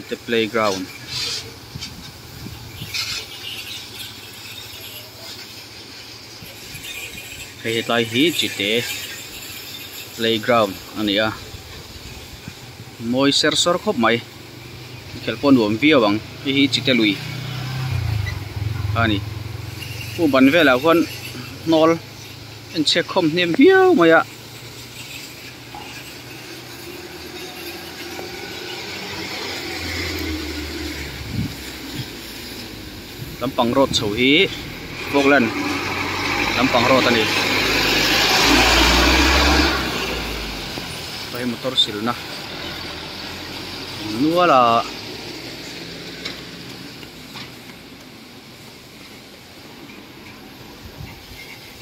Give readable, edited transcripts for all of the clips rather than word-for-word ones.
the playground hei lai hi chi te playground ania moi ser sor khop mai khelpon wom viawang hi chi te lui ani pu ban vela kon nol en che khom nem viaw maya lampang road chho hi Vogtland lampang road ani pai motor silna nuala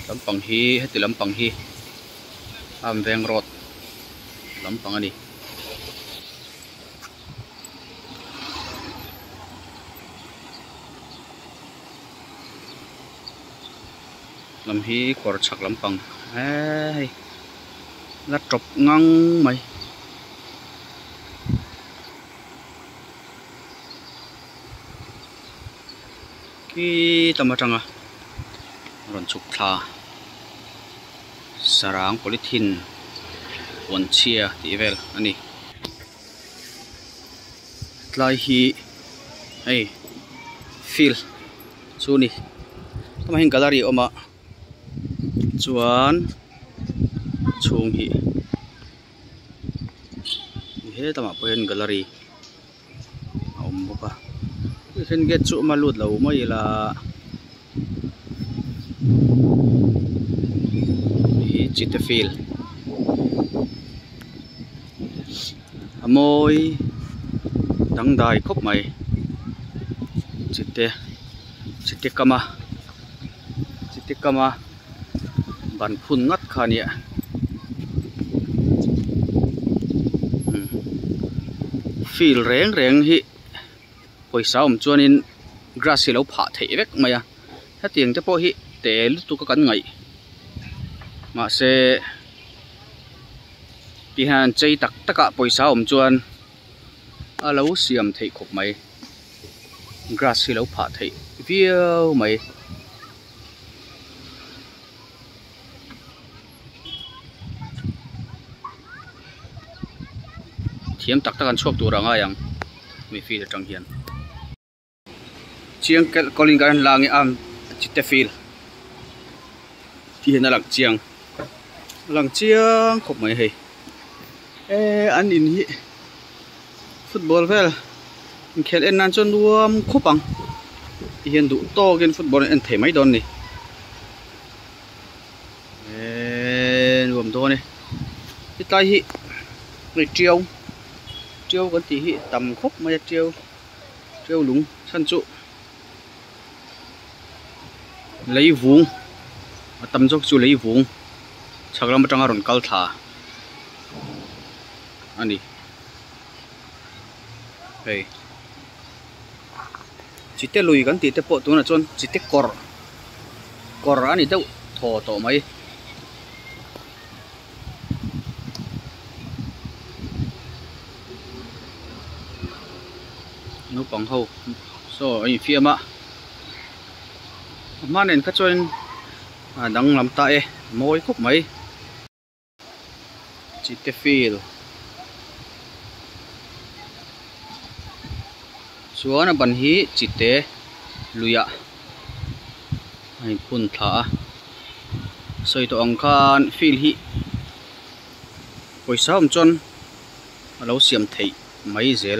lampang hi heti lampang hi Amveng road lampang ani lam hi kor chak lampang ai la trop ngang mai ki tamatanga ron chuk tha sarang polythene on chia ti vel ani tlai hi ei feel chuni tama hin gallery oma chuan chung hi he tama poin gallery om boka khen get chu ma lut lo mai la hi chite feel amoi dang dai khop mai chite kama ban phun ngắt khania feel reng hi poisa chuanin grass hi lo pha thei vek maya hatiang te po hi tel tu ka kan ngai ma se pihan chei tak taka poisa chuan alo siam thei khop mai grass hi lo pha thei viau mai thiam tak takan chhuak tur anga yang mi fi tang hian chiang calling kan langi am chite feel hi na lang chiang khop mai hei an in hi football vel khel en nan chon nuam khopang hian du to gen football en thei mai don ni nuam do ni tai hi ngai triêu con tí hi tầm khúc mà triêu lúng săn trụ lấy vuông tầm dốc chú lấy vuông chắc là một trong hàng cao thả anh đi đây chỉ té lùi cái tí té bộ tuần là chôn chỉ té cor anh đi đâu thò tổ mấy nó bằng hậu so anh phía mà nên các chuyện đang làm tại mỗi khúc mấy chỉ cái feel số nó bằng hí chỉ té lùi ạ anh phun thả soi tổ ông khan feel hí hồi sau chôn lâu xiêm thấy mấy dễ